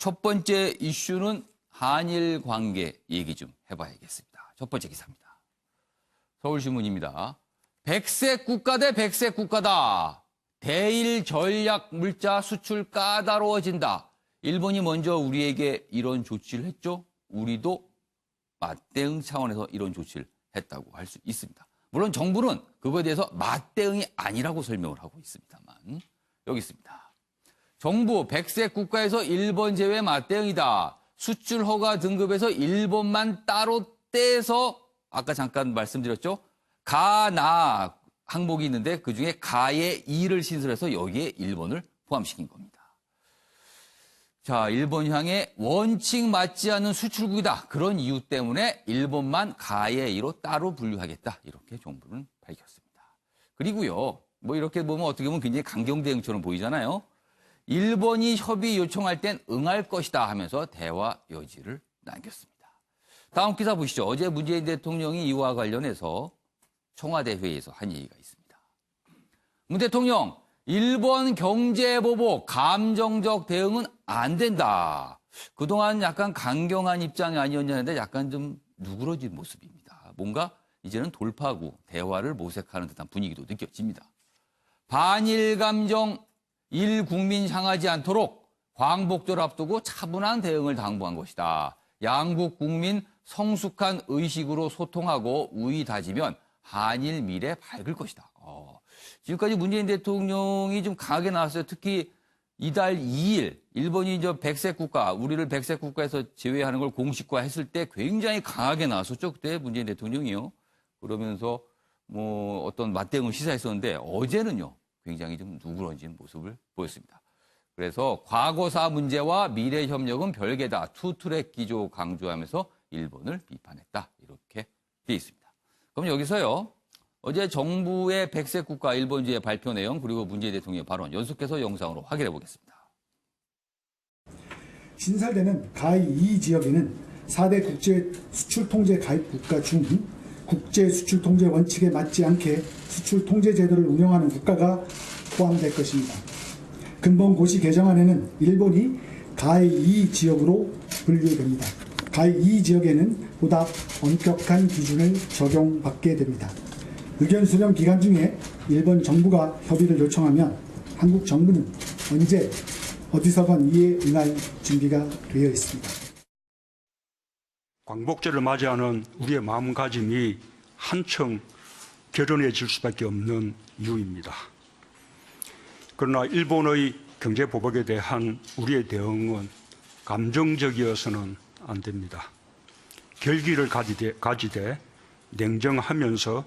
첫 번째 이슈는 한일 관계 얘기 좀 해봐야겠습니다. 첫 번째 기사입니다. 서울신문입니다. 백색 국가 대 백색 국가다. 대일 전략 물자 수출 까다로워진다. 일본이 먼저 우리에게 이런 조치를 했죠. 우리도 맞대응 차원에서 이런 조치를 했다고 할 수 있습니다. 물론 정부는 그거에 대해서 맞대응이 아니라고 설명을 하고 있습니다만 여기 있습니다. 정부 백색 국가에서 일본 제외 맞대응이다. 수출 허가 등급에서 일본만 따로 떼서 아까 잠깐 말씀드렸죠. 가, 나 항목이 있는데 그중에 가의 이를 신설해서 여기에 일본을 포함시킨 겁니다. 자, 일본 향해 원칙 맞지 않는 수출국이다. 그런 이유 때문에 일본만 가의 이로 따로 분류하겠다. 이렇게 정부는 밝혔습니다. 그리고요. 뭐 이렇게 보면 어떻게 보면 굉장히 강경 대응처럼 보이잖아요. 일본이 협의 요청할 땐 응할 것이다 하면서 대화 여지를 남겼습니다. 다음 기사 보시죠. 어제 문재인 대통령이 이와 관련해서 청와대 회의에서 한 얘기가 있습니다. 문 대통령, 일본 경제보복, 감정적 대응은 안 된다. 그동안 약간 강경한 입장이 아니었냐는데 약간 좀 누그러진 모습입니다. 뭔가 이제는 돌파하고 대화를 모색하는 듯한 분위기도 느껴집니다. 반일 감정, 일국민 향하지 않도록 광복절 앞두고 차분한 대응을 당부한 것이다. 양국 국민 성숙한 의식으로 소통하고 우위 다지면 한일 미래 밝을 것이다. 지금까지 문재인 대통령이 좀 강하게 나왔어요. 특히 이달 2일 일본이 이제 백색 국가, 우리를 백색 국가에서 제외하는 걸 공식화했을 때 굉장히 강하게 나왔었죠. 그때 문재인 대통령이요. 그러면서 뭐 어떤 맞대응을 시사했었는데 어제는요. 굉장히 좀 누그러진 모습을 보였습니다. 그래서 과거사 문제와 미래 협력은 별개다. 투트랙 기조 강조하면서 일본을 비판했다. 이렇게 돼 있습니다. 그럼 여기서요. 어제 정부의 백색 국가 일본주의 발표 내용 그리고 문재인 대통령의 발언 연속해서 영상으로 확인해 보겠습니다. 신설되는 가이 2 지역에는 4대 국제 수출 통제 가입 국가 중 국제 수출 통제 원칙에 맞지 않게 수출 통제 제도를 운영하는 국가가 포함될 것입니다. 근본 고시 개정안에는 일본이 가이 2 지역으로 분류됩니다. 가이 2 지역에는 보다 엄격한 기준을 적용받게 됩니다. 의견 수렴 기간 중에 일본 정부가 협의를 요청하면 한국 정부는 언제 어디서건 이에 응할 준비가 되어 있습니다. 광복절을 맞이하는 우리의 마음가짐이 한층 결연해질 수밖에 없는 이유입니다. 그러나 일본의 경제보복에 대한 우리의 대응은 감정적이어서는 안 됩니다. 결기를 가지되 냉정하면서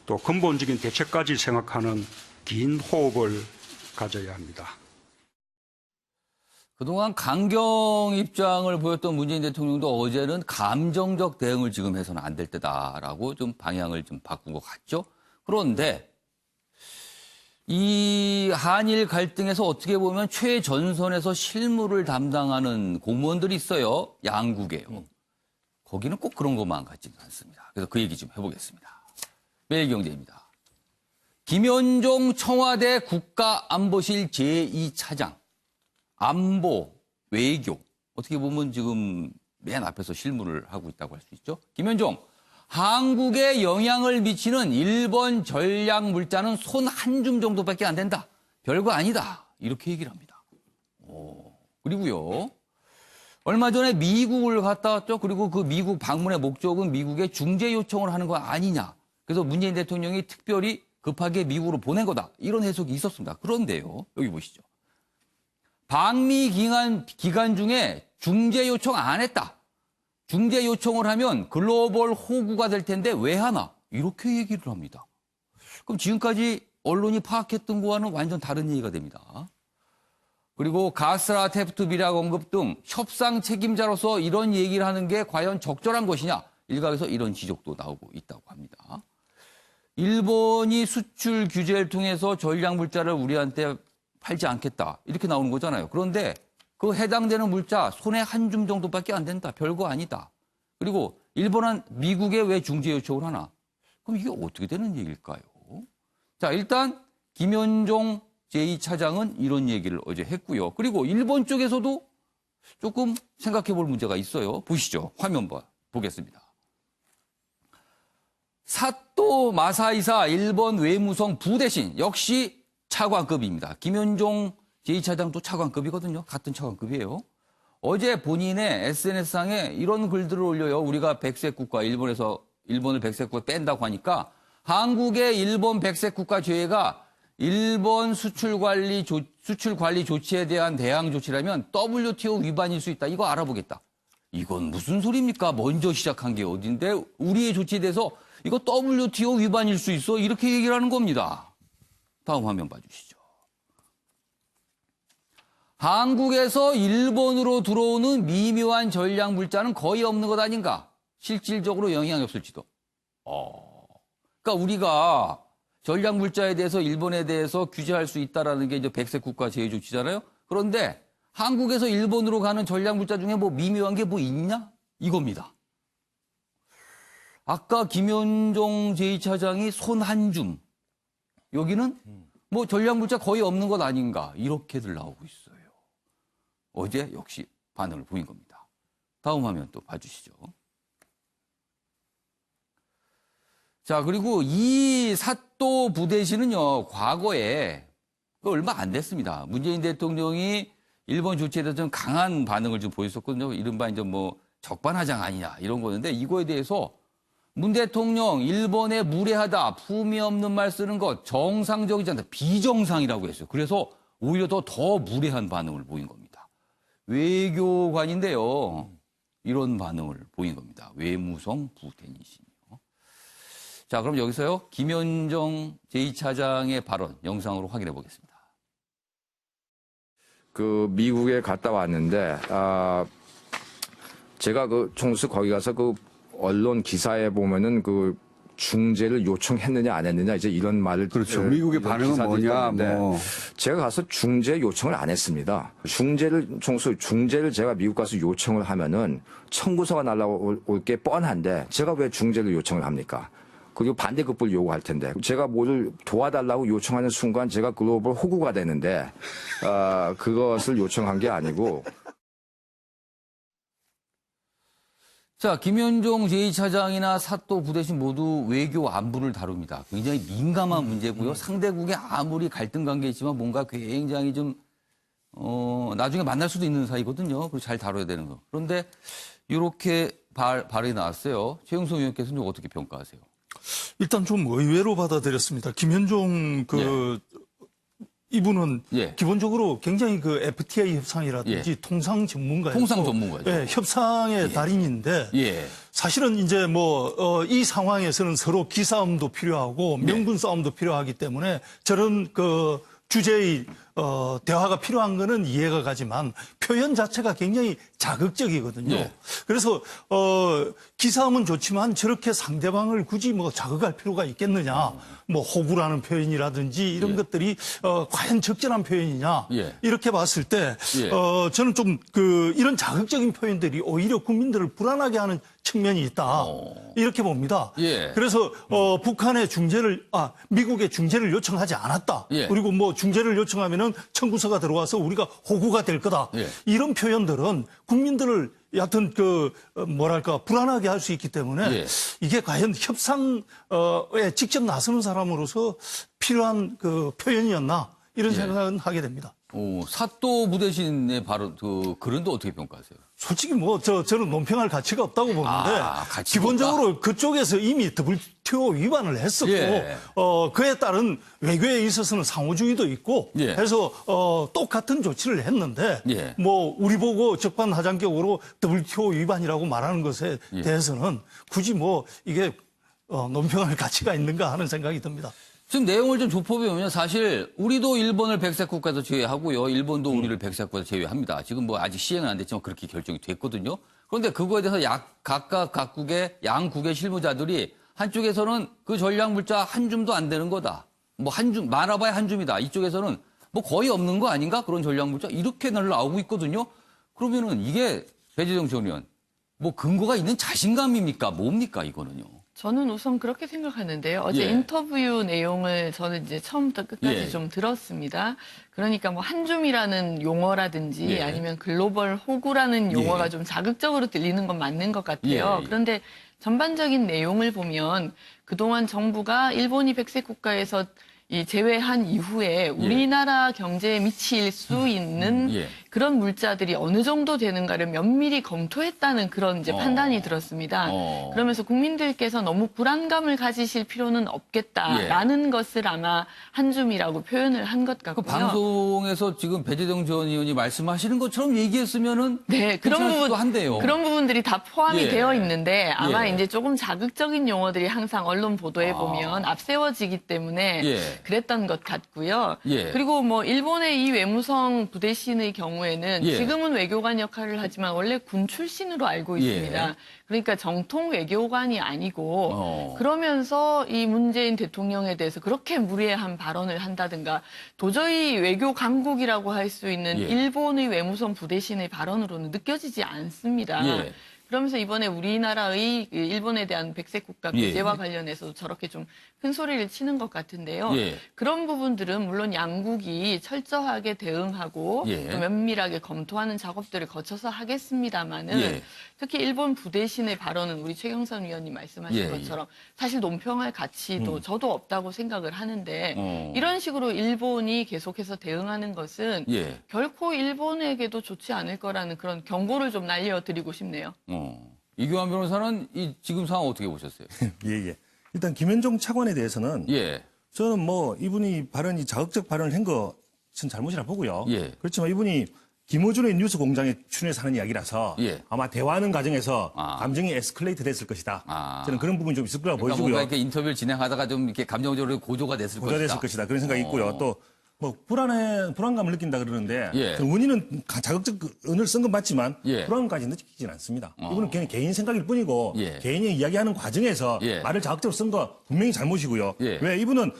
또 근본적인 대책까지 생각하는 긴 호흡을 가져야 합니다. 그동안 강경 입장을 보였던 문재인 대통령도 어제는 감정적 대응을 지금 해서는 안 될 때다라고 좀 방향을 좀 바꾼 것 같죠. 그런데 이 한일 갈등에서 어떻게 보면 최전선에서 실무를 담당하는 공무원들이 있어요. 양국에요. 거기는 꼭 그런 것만 같지는 않습니다. 그래서 그 얘기 좀 해보겠습니다. 매일경제입니다. 김현종 청와대 국가안보실 제2차장. 안보, 외교, 어떻게 보면 지금 맨 앞에서 실무를 하고 있다고 할 수 있죠. 김현종, 한국에 영향을 미치는 일본 전략 물자는 손 한 줌 정도밖에 안 된다. 별거 아니다. 이렇게 얘기를 합니다. 그리고요, 얼마 전에 미국을 갔다 왔죠. 그리고 그 미국 방문의 목적은 미국에 중재 요청을 하는 거 아니냐. 그래서 문재인 대통령이 특별히 급하게 미국으로 보낸 거다. 이런 해석이 있었습니다. 그런데요, 여기 보시죠. 방미 기간 중에 중재 요청 안 했다. 중재 요청을 하면 글로벌 호구가 될 텐데 왜 하나? 이렇게 얘기를 합니다. 그럼 지금까지 언론이 파악했던 거와는 완전 다른 얘기가 됩니다. 그리고 가스라 테프트 비락 언급 등 협상 책임자로서 이런 얘기를 하는 게 과연 적절한 것이냐? 일각에서 이런 지적도 나오고 있다고 합니다. 일본이 수출 규제를 통해서 전략 물자를 우리한테 팔지 않겠다. 이렇게 나오는 거잖아요. 그런데 그 해당되는 물자 손에 한 줌 정도밖에 안 된다. 별거 아니다. 그리고 일본은 미국에 왜 중재 요청을 하나? 그럼 이게 어떻게 되는 얘기일까요? 자, 일단 김현종 제2차장은 이런 얘기를 어제 했고요. 그리고 일본 쪽에서도 조금 생각해 볼 문제가 있어요. 보시죠. 화면 보겠습니다. 사또 마사이사 일본 외무성 부대신 역시 차관급입니다. 김현종 제2차장도 차관급이거든요. 같은 차관급이에요. 어제 본인의 SNS상에 이런 글들을 올려요. 우리가 백색 국가, 일본을 백색 국가 뺀다고 하니까 한국의 일본 백색 국가 죄가 일본 수출 관리 조치에 대한 대항 조치라면 WTO 위반일 수 있다. 이거 알아보겠다. 이건 무슨 소리입니까? 먼저 시작한 게 어딘데 우리의 조치에 대해서 이거 WTO 위반일 수 있어? 이렇게 얘기를 하는 겁니다. 다음 화면 봐주시죠. 한국에서 일본으로 들어오는 미묘한 전략 물자는 거의 없는 것 아닌가? 실질적으로 영향이 없을지도. 그러니까 우리가 전략 물자에 대해서 일본에 대해서 규제할 수 있다라는 게 이제 백색 국가 제외 조치잖아요. 그런데 한국에서 일본으로 가는 전략 물자 중에 뭐 미묘한 게 뭐 있냐? 이겁니다. 아까 김현종 제2차장이 손 한 줌. 여기는 뭐 전략 물자 거의 없는 것 아닌가? 이렇게들 나오고 있어요. 어제 역시 반응을 보인 겁니다. 다음 화면 또 봐주시죠. 자, 그리고 이 사또 부대신은요, 과거에 얼마 안 됐습니다. 문재인 대통령이 일본 조치에 대해서 좀 강한 반응을 좀 보였었거든요. 이른바 이제 뭐 적반하장 아니냐 이런 거였는데 이거에 대해서 문 대통령 일본에 무례하다, 품위 없는 말 쓰는 것 정상적이지 않다, 비정상이라고 했어요. 그래서 오히려 더 무례한 반응을 보인 겁니다. 외교관인데요. 이런 반응을 보인 겁니다. 외무성 부대신이요. 자, 그럼 여기서요. 김현종 제2차장의 발언 영상으로 확인해 보겠습니다. 그 미국에 갔다 왔는데 제가 그 총수 거기 가서 그 언론 기사에 보면은 그 중재를 요청했느냐 안 했느냐 이제 이런 말을 그렇죠. 미국의 이런 반응은 기사들이 뭐냐, 있는데 뭐. 제가 가서 중재 요청을 안 했습니다. 중재를 제가 미국 가서 요청을 하면은 청구서가 날라올 게 뻔한데 제가 왜 중재를 요청을 합니까? 그리고 반대급부를 요구할 텐데 제가 뭐를 도와달라고 요청하는 순간 제가 글로벌 호구가 되는데 그것을 요청한 게 아니고. 자, 김현종 제2차장이나 사또 부대신 모두 외교 안보를 다룹니다. 굉장히 민감한 문제고요. 상대국에 아무리 갈등 관계에 있지만 뭔가 굉장히 좀 나중에 만날 수도 있는 사이거든요. 그래서 잘 다뤄야 되는 거. 그런데 이렇게 발언이 나왔어요. 최영선 의원께서는 어떻게 평가하세요? 일단 좀 의외로 받아들였습니다. 김현종 이분은 예. 기본적으로 굉장히 그 FTA 협상이라든지 예. 통상 전문가예요. 통상 전문가죠. 예, 협상의 달인인데 예. 사실은 이제 이 상황에서는 서로 기싸움도 필요하고 명분 싸움도 필요하기 때문에 저런 그 주제의 대화가 필요한 거는 이해가 가지만 표현 자체가 굉장히 자극적이거든요. 예. 그래서 기싸움은 좋지만 저렇게 상대방을 굳이 뭐 자극할 필요가 있겠느냐. 뭐 호구라는 표현이라든지 이런 예. 것들이 과연 적절한 표현이냐. 예. 이렇게 봤을 때 예. 저는 좀 이런 자극적인 표현들이 오히려 국민들을 불안하게 하는 측면이 있다. 이렇게 봅니다. 예. 그래서 미국의 중재를 요청하지 않았다. 예. 그리고 뭐 중재를 요청하면은 청구서가 들어와서 우리가 호구가 될 거다. 예. 이런 표현들은 국민들을 여하튼 불안하게 할 수 있기 때문에 예. 이게 과연 협상에 직접 나서는 사람으로서 필요한 그 표현이었나 이런 예. 생각은 하게 됩니다. 사또 부대신의 발언, 글은 또 어떻게 평가하세요? 솔직히 저는 논평할 가치가 없다고 보는데 가치가 기본적으로 그쪽에서 이미 WTO 위반을 했었고 예. 그에 따른 외교에 있어서는 상호주의도 있고 예. 해서 똑같은 조치를 했는데 예. 뭐 우리 보고 적반하장격으로 WTO 위반이라고 말하는 것에 예. 대해서는 굳이 뭐 이게 논평할 가치가 있는가 하는 생각이 듭니다. 지금 내용을 좀 좁혀보면 사실 우리도 일본을 백색 국가에서 제외하고요. 일본도 우리를 백색 국가에서 제외합니다. 지금 뭐 아직 시행은 안 됐지만 그렇게 결정이 됐거든요. 그런데 그거에 대해서 각국의 양국의 실무자들이 한쪽에서는 그 전략 물자 한 줌도 안 되는 거다. 뭐 한 줌, 많아봐야 한 줌이다. 이쪽에서는 뭐 거의 없는 거 아닌가? 그런 전략 물자. 이렇게 나오고 있거든요. 그러면은 이게 배재정 전 의원 뭐 근거가 있는 자신감입니까? 뭡니까 이거는요? 저는 우선 그렇게 생각하는데요. 어제 예. 인터뷰 내용을 저는 이제 처음부터 끝까지 예. 좀 들었습니다. 그러니까 뭐 한줌이라는 용어라든지 예. 아니면 글로벌 호구라는 용어가 예. 좀 자극적으로 들리는 건 맞는 것 같아요. 예. 그런데 전반적인 내용을 보면 그동안 정부가 일본이 백색 국가에서 이 제외한 이후에 우리나라 경제에 미칠 수 있는 예. 그런 물자들이 어느 정도 되는가를 면밀히 검토했다는 그런 이제 판단이 들었습니다. 그러면서 국민들께서 너무 불안감을 가지실 필요는 없겠다라는 것을 아마 한줌이라고 표현을 한 것 그 같고요. 방송에서 지금 배재정 전 의원이 말씀하시는 것처럼 얘기했으면은 네, 괜찮을 한데요. 그런 부분들이 다 포함이 예. 되어 있는데 아마 예. 이제 조금 자극적인 용어들이 항상 언론 보도에 보면 앞세워지기 때문에 예. 그랬던 것 같고요. 예. 그리고 뭐 일본의 이 외무성 부대신의 경우에는 예. 지금은 외교관 역할을 하지만 원래 군 출신으로 알고 있습니다. 예. 그러니까 정통 외교관이 아니고 어. 그러면서 이 문재인 대통령에 대해서 그렇게 무례한 발언을 한다든가 도저히 외교 강국이라고 할 수 있는 예. 일본의 외무성 부대신의 발언으로는 느껴지지 않습니다. 예. 그러면서 이번에 우리나라의 그 일본에 대한 백색 국가 예. 배제와 관련해서도 저렇게 좀 큰 소리를 치는 것 같은데요. 예. 그런 부분들은 물론 양국이 철저하게 대응하고 예. 또 면밀하게 검토하는 작업들을 거쳐서 하겠습니다마는 예. 특히 일본 부대신의 발언은 우리 최경선 위원님 말씀하신 예. 것처럼 사실 논평할 가치도 저도 없다고 생각을 하는데 이런 식으로 일본이 계속해서 대응하는 것은 예. 결코 일본에게도 좋지 않을 거라는 그런 경고를 좀 날려드리고 싶네요. 이규환 변호사는 이 지금 상황 어떻게 보셨어요? 예. 일단 김현종 차관에 대해서는 예. 저는 뭐 이분이 발언이 자극적 발언을 한 것은 잘못이라 보고요. 예. 그렇지만 이분이 김어준의 뉴스 공장에 출연해서 하는 이야기라서 예. 아마 대화하는 과정에서 아. 감정이 에스컬레이트 됐을 것이다. 아. 저는 그런 부분이 좀 있을 거라고 그러니까 보여지고요. 뭔가 이렇게 인터뷰를 진행하다가 좀 이렇게 감정적으로 고조가 됐을 고조됐을 것이다. 그런 생각이 있고요. 또 뭐 불안감을 느낀다 그러는데 예. 그 원인은 자극적 언어를 쓴 건 맞지만 예. 불안감까지 느끼지는 않습니다. 이분은 그냥 개인 생각일 뿐이고 예. 개인이 이야기하는 과정에서 예. 말을 자극적으로 쓴 거 분명히 잘못이고요. 예. 왜 이분은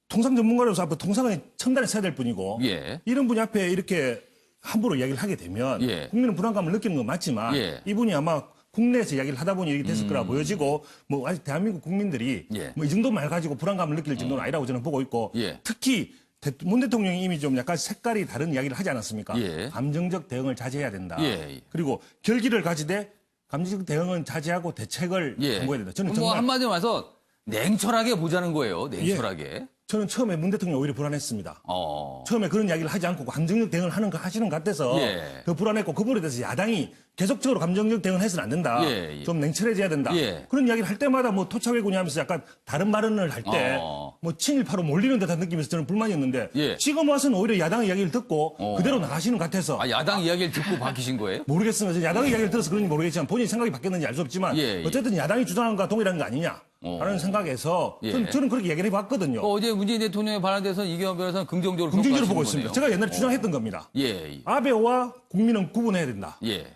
통상 전문가로서 앞으로 통상의 첨단에 서야 될 뿐이고 예. 이런 분이 앞에 이렇게 함부로 이야기를 하게 되면 예. 국민은 불안감을 느끼는 건 맞지만 예. 이분이 아마 국내에서 이야기를 하다 보니 이렇게 됐을 거라 보여지고 뭐 아직 대한민국 국민들이 예. 뭐 이 정도 말 가지고 불안감을 느낄 정도는 아니라고 저는 보고 있고 예. 특히 문 대통령이 이미 좀 약간 색깔이 다른 이야기를 하지 않았습니까? 예. 감정적 대응을 자제해야 된다. 예. 그리고 결기를 가지되 감정적 대응은 자제하고 대책을 강구해야 된다. 저는 뭐 정말 한마디로 말해서 냉철하게 보자는 거예요. 냉철하게. 저는 처음에 문 대통령이 오히려 불안했습니다. 어. 처음에 그런 이야기를 하지 않고 감정적 대응을 하시는 것 같아서 예. 더 불안했고 그분에 대해서 야당이 계속적으로 감정적 대응을 해서는 안 된다. 예, 예. 좀 냉철해져야 된다. 예. 그런 이야기를 할 때마다 뭐 토착외군이 하면서 약간 다른 발언을 할 때 뭐 친일파로 몰리는 듯한 느낌에서 저는 불만이었는데 예. 지금 와서는 오히려 야당의 이야기를 듣고 그대로 나가시는 것 같아서 아, 야당 이야기를 듣고 바뀌신 거예요? 모르겠습니다. 야당의 이야기를 들어서 그런지 모르겠지만 본인 생각이 바뀌었는지 알 수 없지만 예, 예. 어쨌든 야당이 주장한 것과 동일한 거 아니냐. 라는 생각에서 예. 저는 그렇게 얘기를 해봤거든요. 어제 문재인 대통령의 발언에 대해서 이규환 변호사는 긍정적으로 긍정적으로 평가하시는 보고 있습니다. 거네요. 제가 옛날에 주장했던 겁니다. 예. 아베와 국민은 구분해야 된다. 예.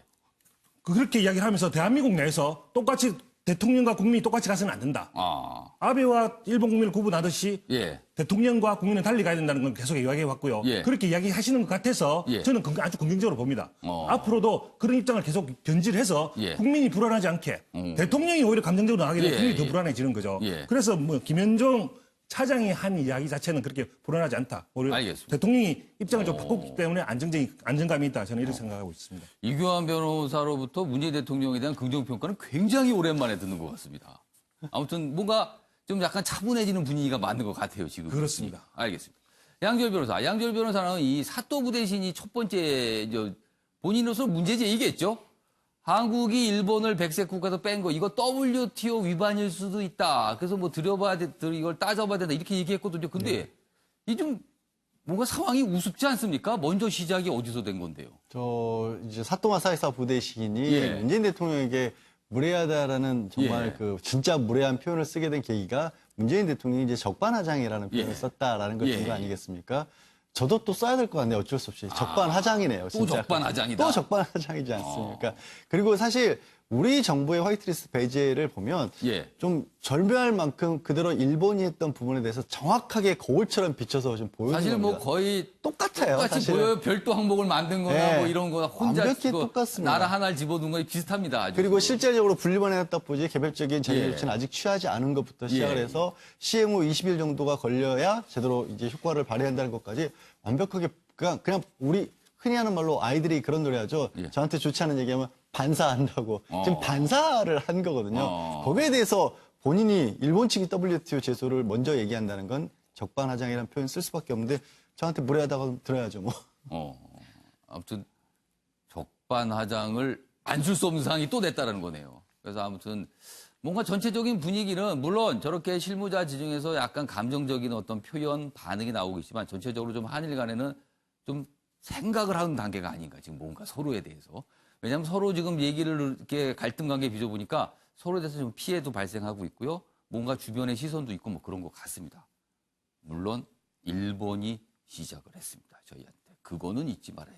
그렇게 이야기를 하면서 대한민국 내에서 똑같이 대통령과 국민이 똑같이 가서는 안 된다. 아. 아베와 일본 국민을 구분하듯이 예. 대통령과 국민은 달리 가야 된다는 건 계속 이야기해 왔고요. 예. 그렇게 이야기하시는 것 같아서 예. 저는 아주 긍정적으로 봅니다. 앞으로도 그런 입장을 계속 견지해서 예. 국민이 불안하지 않게 대통령이 오히려 감정적으로 나가게 되면 예, 국민이 더 예. 불안해지는 거죠. 예. 그래서 뭐 김현종 차장이 한 이야기 자체는 그렇게 불안하지 않다. 오히려 알겠습니다. 대통령이 입장을 좀 바꿨기 때문에 안정감이 있다. 저는 이렇게 생각하고 있습니다. 이규환 변호사로부터 문재인 대통령에 대한 긍정평가는 굉장히 오랜만에 듣는 것 같습니다. 아무튼 뭔가 좀 약간 차분해지는 분위기가 맞는 것 같아요, 지금. 그렇습니다. 알겠습니다. 양지열 변호사. 양지열 변호사는 이 사또 부대신이 첫 번째, 본인으로서 문제 제기겠죠? 한국이 일본을 백색 국가에서 뺀 거, 이거 WTO 위반일 수도 있다. 그래서 뭐 이걸 따져봐야 된다. 이렇게 얘기했거든요. 근데 이 좀 뭔가 상황이 우습지 않습니까? 먼저 시작이 어디서 된 건데요? 이제 사토마 사이사 부대신이 예. 문재인 대통령에게 무례하다라는 정말 예. 그 진짜 무례한 표현을 쓰게 된 계기가 문재인 대통령이 이제 적반하장이라는 표현을 예. 썼다라는 걸 준 예. 거 아니겠습니까? 저도 또 써야 될 것 같네요. 어쩔 수 없이. 적반하장이네요. 또 진짜. 적반하장이다. 또 적반하장이지 않습니까? 그리고 사실 우리 정부의 화이트리스트 배제를 보면 예. 좀 절묘할 만큼 그대로 일본이 했던 부분에 대해서 정확하게 거울처럼 비춰서 좀 보여주는 사실 뭐 겁니다. 거의 똑같아요. 똑같이 사실은. 보여요. 별도 항목을 만든 거나 네. 뭐 이런 거나 혼자 완벽히 그 똑같습니다. 나라 하나를 집어둔 거에 비슷합니다. 아주. 그리고 실제적으로 분리만 해놨다 보지 개별적인 제재 예. 조치는 아직 취하지 않은 것부터 시작을 예. 해서 시행 후 20일 정도가 걸려야 제대로 이제 효과를 발휘한다는 것까지 완벽하게 그냥 우리 흔히 하는 말로 아이들이 그런 노래 하죠. 예. 저한테 좋지 않은 얘기하면 반사한다고. 지금 반사를 한 거거든요. 거기에 대해서 본인이 일본 측이 WTO 제소를 먼저 얘기한다는 건 적반하장이라는 표현 쓸 수밖에 없는데 저한테 무례하다고 들어야죠. 뭐. 아무튼 적반하장을 안 줄 수 없는 상황이 또 됐다는 거네요. 그래서 아무튼 뭔가 전체적인 분위기는 물론 저렇게 실무자 지중에서 약간 감정적인 어떤 표현 반응이 나오고 있지만 전체적으로 좀 한일 간에는 좀 생각을 하는 단계가 아닌가 지금 뭔가 서로에 대해서. 왜냐하면 서로 지금 얘기를 이렇게 갈등 관계 빚어보니까 서로에 대해서 좀 피해도 발생하고 있고요. 뭔가 주변의 시선도 있고 뭐 그런 것 같습니다. 물론 일본이 시작을 했습니다. 저희한테. 그거는 잊지 말아야겠다.